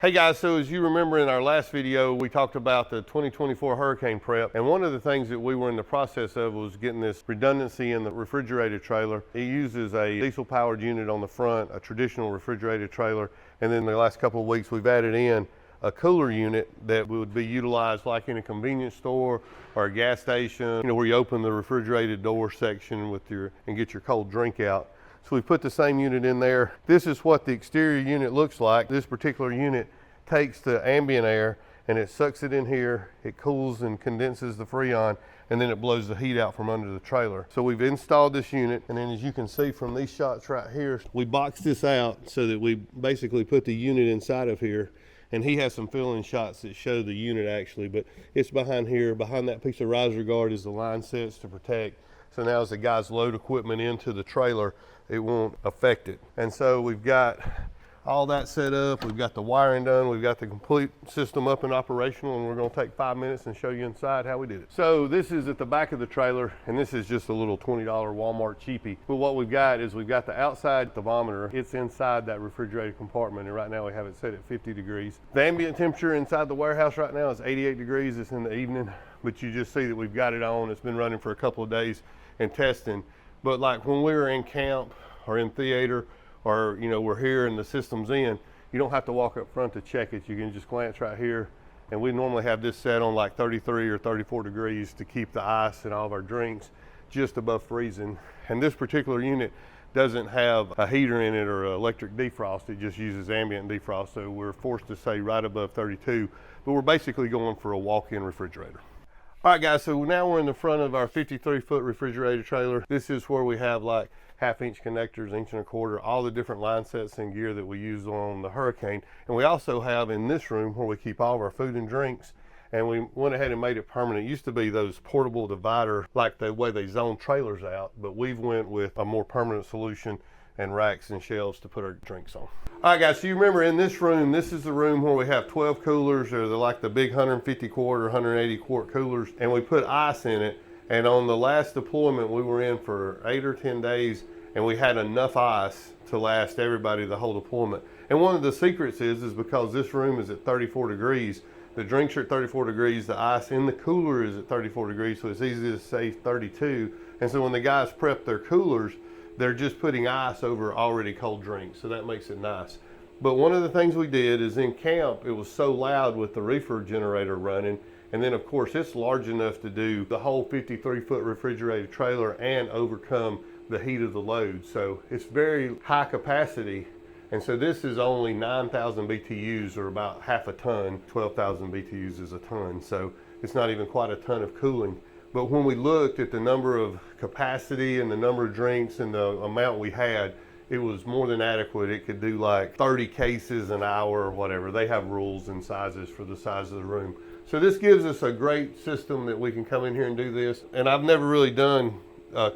Hey guys, so as you remember in our last video, we talked about the 2024 hurricane prep. And one of the things that we were in the process of was getting this redundancy in the refrigerated trailer. It uses a diesel powered unit on the front, a traditional refrigerated trailer. And then the last couple of weeks, we've added in a cooler unit that would be utilized like in a convenience store or a gas station, where you open the refrigerated door section with and get your cold drink out. So we put the same unit in there. This is what the exterior unit looks like. This particular unit takes the ambient air and it sucks it in here. It cools and condenses the Freon, and then it blows the heat out from under the trailer. So we've installed this unit, and then as you can see from these shots right here, we boxed this out so that we basically put the unit inside of here. And he has some fill-in shots that show the unit actually, but it's behind here. Behind that piece of riser guard is the line sets to protect. So now as the guys load equipment into the trailer, it won't affect it. And so we've got all that set up, we've got the wiring done, we've got the complete system up and operational, and we're gonna take 5 minutes and show you inside how we did it. So this is at the back of the trailer, and this is just a little $20 Walmart cheapie. But what we've got is we've got the outside thermometer. It's inside that refrigerated compartment, and right now we have it set at 50 degrees. The ambient temperature inside the warehouse right now is 88 degrees. It's in the evening, but you just see that we've got it on. It's been running for a couple of days and testing. But like when we were in camp or in theater, or we're here and the system's in, you don't have to walk up front to check it. You can just glance right here, and we normally have this set on like 33 or 34 degrees to keep the ice and all of our drinks just above freezing. And this particular unit doesn't have a heater in it or an electric defrost. It just uses ambient defrost, so we're forced to stay right above 32, but we're basically going for a walk-in refrigerator. All right guys, so now we're in the front of our 53-foot refrigerator trailer. This is where we have like 1/2 inch connectors, 1 1/4, all the different line sets and gear that we use on the Hurricane. And we also have in this room where we keep all of our food and drinks, and we went ahead and made it permanent. It used to be those portable divider, like the way they zone trailers out, but we've went with a more permanent solution and racks and shelves to put our drinks on. All right guys, so you remember in this room, this is the room where we have 12 coolers, or they're like the big 150 quart or 180 quart coolers, and we put ice in it. And on the last deployment, we were in for 8 or 10 days, and we had enough ice to last everybody the whole deployment. And one of the secrets is because this room is at 34 degrees, the drinks are at 34 degrees, the ice in the cooler is at 34 degrees, so it's easy to say 32. And so when the guys prep their coolers, they're just putting ice over already cold drinks, so that makes it nice. But one of the things we did is in camp, it was so loud with the reefer generator running, and then of course it's large enough to do the whole 53-foot refrigerated trailer and overcome the heat of the load. So it's very high capacity. And so this is only 9,000 BTUs, or about half a ton. 12,000 BTUs is a ton. So it's not even quite a ton of cooling. But when we looked at the number of capacity and the number of drinks and the amount we had, it was more than adequate. It could do like 30 cases an hour or whatever. They have rules and sizes for the size of the room. So this gives us a great system that we can come in here and do this. And I've never really done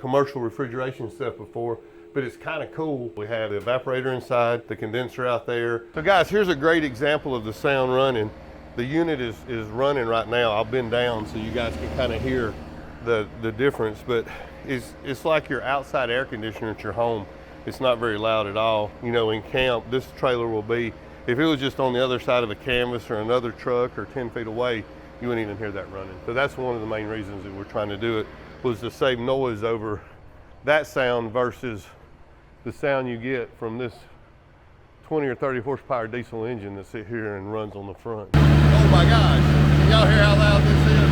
commercial refrigeration stuff before, but it's kind of cool. We have the evaporator inside, the condenser out there. So guys, here's a great example of the sound running. The unit is running right now. I'll bend down so you guys can kind of hear the difference, but it's like your outside air conditioner at your home. It's not very loud at all. In camp, this trailer will be, if it was just on the other side of a canvas or another truck or 10 feet away, you wouldn't even hear that running. So that's one of the main reasons that we're trying to do it, was to save noise over that sound versus the sound you get from this 20 or 30 horsepower diesel engine that sits here and runs on the front. Oh my gosh, can y'all hear how loud this is?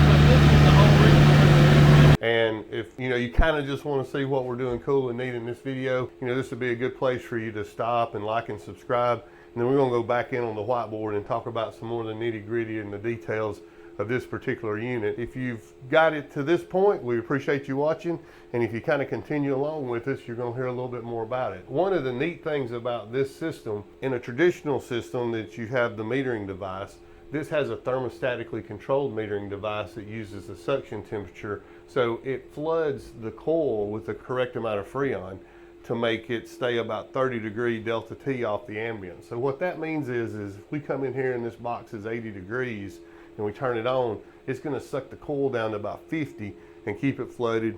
So this is the whole reason. And if you kind of just want to see what we're doing cool and neat in this video, this would be a good place for you to stop and like and subscribe. And then we're going to go back in on the whiteboard and talk about some more of the nitty gritty and the details of this particular unit. If you've got it to this point, we appreciate you watching. And if you kind of continue along with us, you're going to hear a little bit more about it. One of the neat things about this system, in a traditional system that you have the metering device, this has a thermostatically controlled metering device that uses the suction temperature. So it floods the coil with the correct amount of Freon to make it stay about 30 degree delta T off the ambient. So what that means is if we come in here and this box is 80 degrees and we turn it on, it's going to suck the coil down to about 50 and keep it flooded,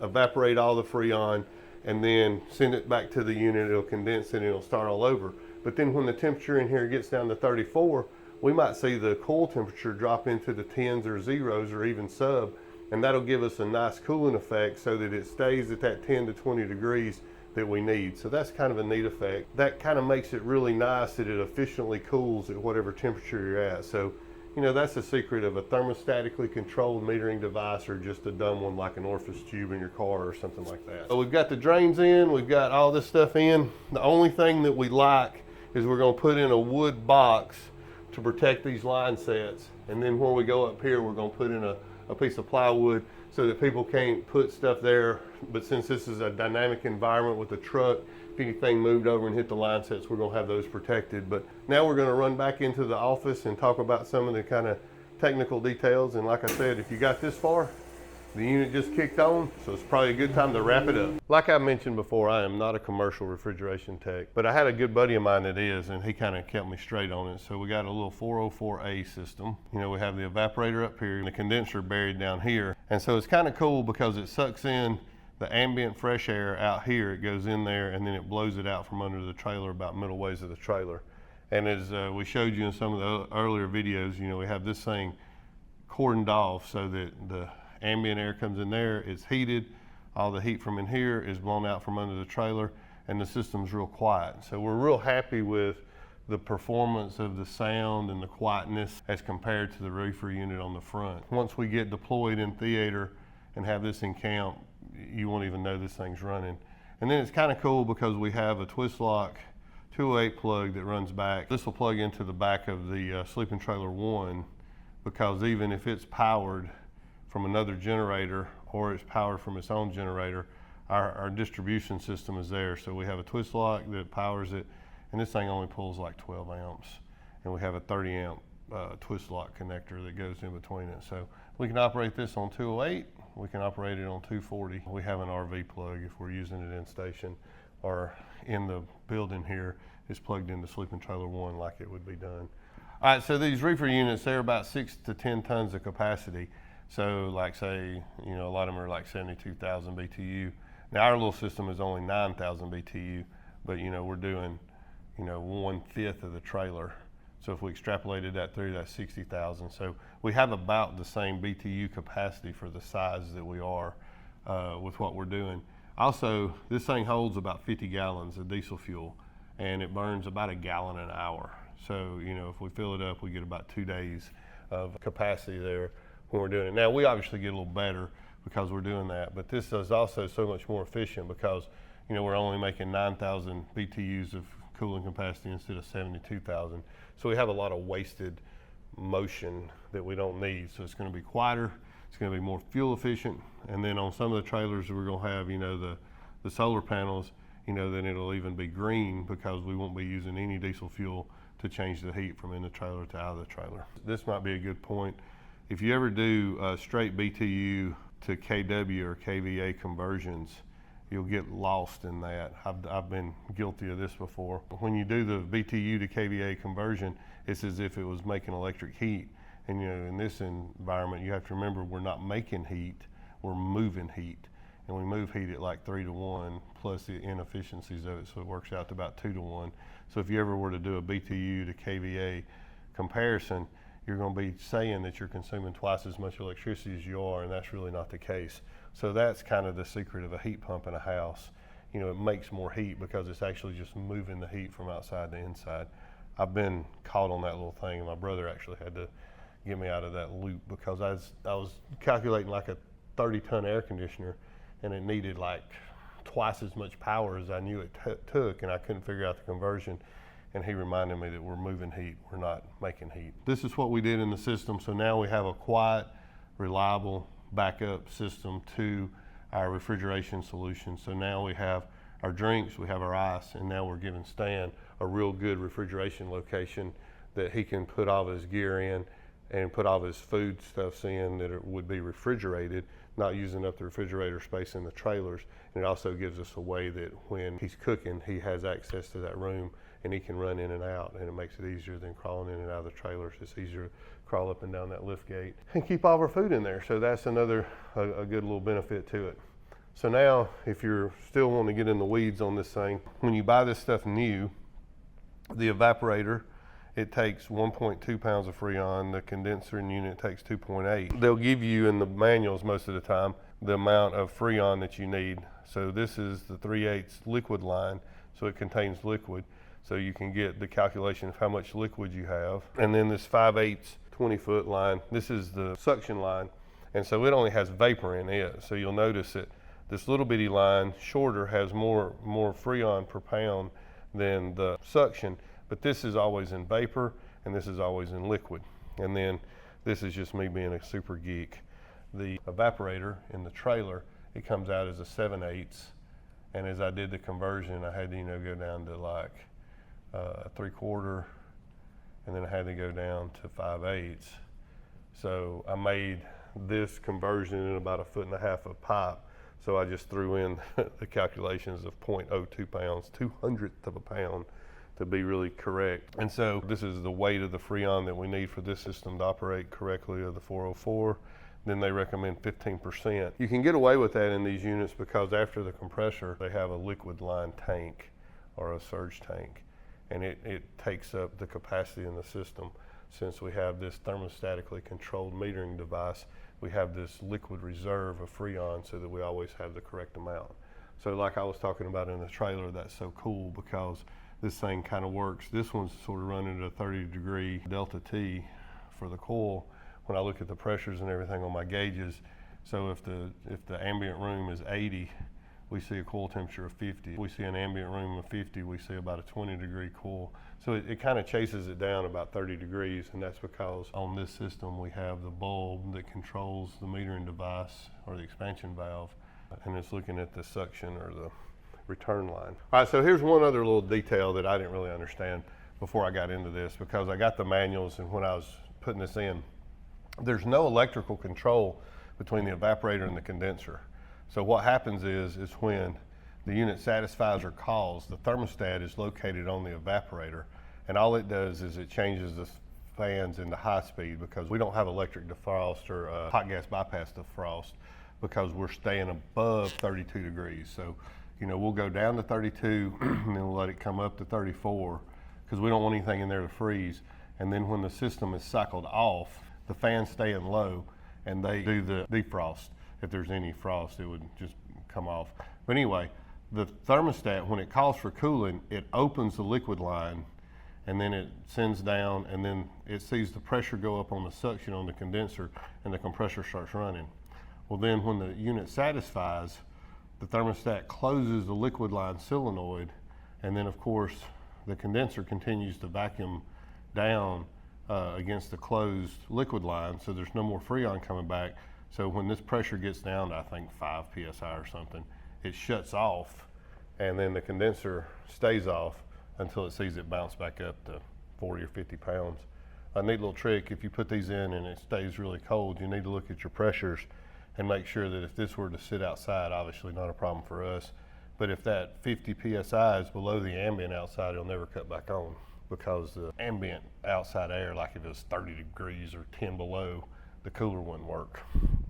evaporate all the Freon, and then send it back to the unit. It'll condense it and it'll start all over. But then when the temperature in here gets down to 34, we might see the coil temperature drop into the 10s or 0s or even sub, and that'll give us a nice cooling effect so that it stays at that 10 to 20 degrees that we need. So that's kind of a neat effect. That kind of makes it really nice that it efficiently cools at whatever temperature you're at. So, you know, that's the secret of a thermostatically controlled metering device, or just a dumb one like an orifice tube in your car or something like that. So we've got the drains in, we've got all this stuff in. The only thing that we like is we're gonna put in a wood box to protect these line sets. And then when we go up here, we're gonna put in a piece of plywood so that people can't put stuff there. But since this is a dynamic environment with a truck, if anything moved over and hit the line sets, we're gonna have those protected. But now we're gonna run back into the office and talk about some of the kind of technical details. And like I said, if you got this far, the unit just kicked on, so it's probably a good time to wrap it up. Like I mentioned before, I am not a commercial refrigeration tech, but I had a good buddy of mine that is, and he kind of kept me straight on it. So we got a little 404A system. You know, we have the evaporator up here and the condenser buried down here. And so it's kind of cool because it sucks in the ambient fresh air out here. It goes in there and then it blows it out from under the trailer about middle ways of the trailer. And as we showed you in some of the earlier videos, you know, we have this thing cordoned off so that the ambient air comes in there, it's heated, all the heat from in here is blown out from under the trailer, and the system's real quiet. So we're real happy with the performance of the sound and the quietness as compared to the reefer unit on the front. Once we get deployed in theater and have this in camp, you won't even know this thing's running. And then it's kind of cool because we have a twist lock 208 plug that runs back. This will plug into the back of the sleeping trailer 1, because even if it's powered from another generator or it's powered from its own generator, our distribution system is there. So we have a twist lock that powers it, and this thing only pulls like 12 amps. And we have a 30 amp twist lock connector that goes in between it. So we can operate this on 208, we can operate it on 240. We have an RV plug if we're using it in station, or in the building here, it's plugged into sleeping trailer 1 like it would be done. All right, so these reefer units, they're about 6 to 10 tons of capacity. So like say, you know, a lot of them are like 72,000 BTU. Now our little system is only 9,000 BTU, but you know, we're doing, you know, 1/5 of the trailer. So if we extrapolated that through, that's 60,000. So we have about the same BTU capacity for the size that we are with what we're doing. Also, this thing holds about 50 gallons of diesel fuel, and it burns about 1 gallon an hour. So, you know, if we fill it up, we get about 2 days of capacity there when we're doing it. Now, we obviously get a little better because we're doing that, but this is also so much more efficient because, you know, we're only making 9,000 BTUs of cooling capacity instead of 72,000. So we have a lot of wasted motion that we don't need. So it's going to be quieter, it's going to be more fuel efficient, and then on some of the trailers we're going to have, you know, the solar panels, you know, then it'll even be green because we won't be using any diesel fuel to change the heat from in the trailer to out of the trailer. This might be a good point. If you ever do straight BTU to KW or KVA conversions, you'll get lost in that. I've been guilty of this before. When you do the BTU to KVA conversion, it's as if it was making electric heat. And you know, in this environment, you have to remember we're not making heat, we're moving heat. And we move heat at like 3 to 1 plus the inefficiencies of it, so it works out to about 2 to 1. So if you ever were to do a BTU to KVA comparison, you're going to be saying that you're consuming twice as much electricity as you are, and that's really not the case. So that's kind of the secret of a heat pump in a house. You know, it makes more heat because it's actually just moving the heat from outside to inside. I've been caught on that little thing, and my brother actually had to get me out of that loop because I was calculating like a 30-ton air conditioner, and it needed like twice as much power as I knew it took, and I couldn't figure out the conversion. And he reminded me that we're moving heat, we're not making heat. This is what we did in the system. So now we have a quiet, reliable backup system to our refrigeration solution. So now we have our drinks, we have our ice, and now we're giving Stan a real good refrigeration location that he can put all of his gear in and put all of his food stuffs in that it would be refrigerated, not using up the refrigerator space in the trailers. And it also gives us a way that when he's cooking, he has access to that room and he can run in and out, and it makes it easier than crawling in and out of the trailers. It's easier to crawl up and down that lift gate and keep all of our food in there. So that's another a good little benefit to it. So now, if you're still wanting to get in the weeds on this thing, when you buy this stuff new, The evaporator, it takes 1.2 pounds of Freon. The condenser and unit takes 2.8. They'll give you in the manuals most of the time the amount of Freon that you need. So this is the 3/8 liquid line, so it contains liquid. So you can get the calculation of how much liquid you have. And then this 5/8 20-foot line, this is the suction line. And so it only has vapor in it. So you'll notice that this little bitty line, shorter, has more Freon per pound than the suction, but this is always in vapor and this is always in liquid. And then this is just me being a super geek. The evaporator in the trailer, it comes out as a 7/8, and as I did the conversion, I had to go down to like 3/4, and then I had to go down to 5/8. So I made this conversion in about 1.5 feet of pipe. So I just threw in the calculations of 0.02 pounds, 200th of a pound, to be really correct. And so this is the weight of the Freon that we need for this system to operate correctly, of the 404. Then they recommend 15%. You can get away with that in these units because after the compressor, they have a liquid line tank or a surge tank, and it takes up the capacity in the system. Since we have this thermostatically controlled metering device, we have this liquid reserve of Freon so that we always have the correct amount. So like I was talking about in the trailer, that's so cool because this thing kind of works. This one's sort of running at a 30-degree delta T for the coil when I look at the pressures and everything on my gauges. So if the ambient room is 80, we see a coil temperature of 50. If we see an ambient room of 50, we see about a 20-degree coil. So it kind of chases it down about 30 degrees, and that's because on this system we have the bulb that controls the metering device or the expansion valve, and it's looking at the suction or the return line. All right, so here's one other little detail that I didn't really understand before I got into this, because I got the manuals, and when I was putting this in, there's no electrical control between the evaporator and the condenser. So what happens is when the unit satisfies or calls, the thermostat is located on the evaporator, and all it does is it changes the fans into high speed, because we don't have electric defrost or hot gas bypass defrost, because we're staying above 32 degrees. So, we'll go down to 32 and then we'll let it come up to 34, because we don't want anything in there to freeze. And then when the system is cycled off, the fans stay in low and they do the defrost. If there's any frost, it would just come off. But anyway, the thermostat, when it calls for cooling, it opens the liquid line, and then it sends down, and then it sees the pressure go up on the suction on the condenser, and the compressor starts running. Well, then when the unit satisfies, the thermostat closes the liquid line solenoid, and then of course the condenser continues to vacuum down against the closed liquid line, so there's no more Freon coming back. So when this pressure gets down to, I think, 5 psi or something, it shuts off, and then the condenser stays off until it sees it bounce back up to 40 or 50 pounds. A neat little trick, if you put these in and it stays really cold, you need to look at your pressures and make sure that if this were to sit outside, obviously not a problem for us, but if that 50 psi is below the ambient outside, it'll never cut back on, because the ambient outside air, like if it was 30 degrees or 10 below, the cooler wouldn't work.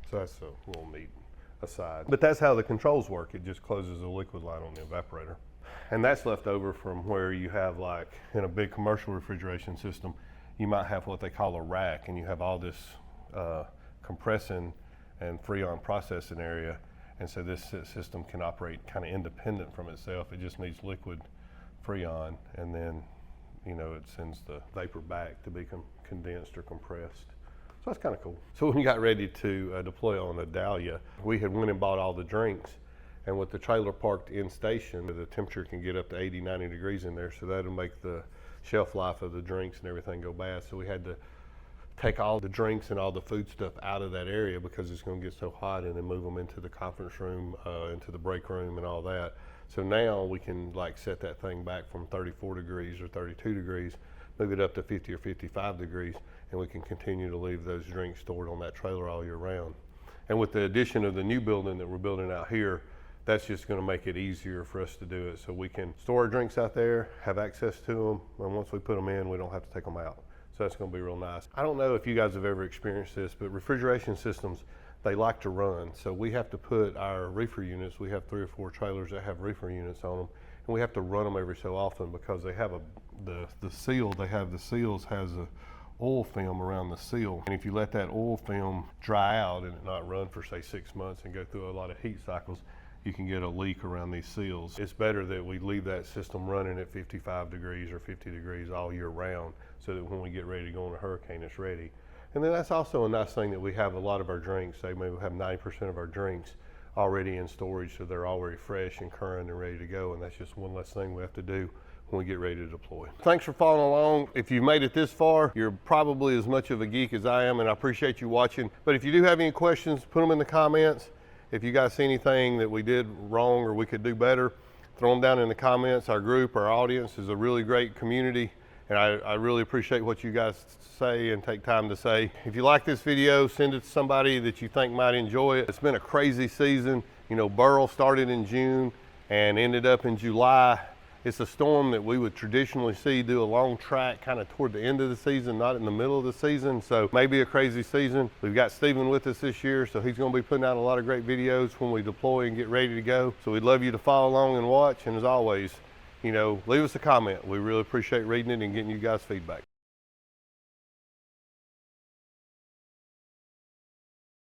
So that's a little neat aside. But that's how the controls work. It just closes the liquid line on the evaporator. And that's left over from where you have, like in a big commercial refrigeration system, you might have what they call a rack, and you have all this compressing and Freon processing area. And so this system can operate kind of independent from itself. It just needs liquid Freon, and then it sends the vapor back to be condensed or compressed. So that's kind of cool. So when we got ready to deploy on a Dahlia, we had went and bought all the drinks, and with the trailer parked in station, the temperature can get up to 80, 90 degrees in there, so that'll make the shelf life of the drinks and everything go bad. So we had to take all the drinks and all the food stuff out of that area because it's going to get so hot, and then move them into the conference room, into the break room and all that. So now we can set that thing back from 34 degrees or 32 degrees, move it up to 50 or 55 degrees, and we can continue to leave those drinks stored on that trailer all year round. And with the addition of the new building that we're building out here, that's just going to make it easier for us to do it. So we can store our drinks out there, have access to them, and once we put them in, we don't have to take them out. So that's going to be real nice. I don't know if you guys have ever experienced this, but refrigeration systems, they like to run. So we have to put our reefer units, we have 3 or 4 trailers that have reefer units on them, and we have to run them every so often because they have a the seal, they have the seals has a oil film around the seal. And if you let that oil film dry out and it not run for say 6 months and go through a lot of heat cycles, you can get a leak around these seals. It's better that we leave that system running at 55 degrees or 50 degrees all year round so that when we get ready to go on a hurricane, it's ready. And then that's also a nice thing that we have a lot of our drinks, say maybe we have 90% of our drinks already in storage, so they're already fresh and current and ready to go, and that's just one less thing we have to do when we get ready to deploy. Thanks for following along. If you've made it this far, you're probably as much of a geek as I am, and I appreciate you watching. But if you do have any questions, put them in the comments. If you guys see anything that we did wrong or we could do better, throw them down in the comments. Our group, our audience is a really great community, and I really appreciate what you guys say and take time to say. If you like this video, send it to somebody that you think might enjoy it. It's been a crazy season. You know, Beryl started in June and ended up in July. It's a storm that we would traditionally see do a long track kind of toward the end of the season, not in the middle of the season. So maybe a crazy season. We've got Stephen with us this year, so he's going to be putting out a lot of great videos when we deploy and get ready to go. So we'd love you to follow along and watch. And as always, you know, leave us a comment. We really appreciate reading it and getting you guys feedback.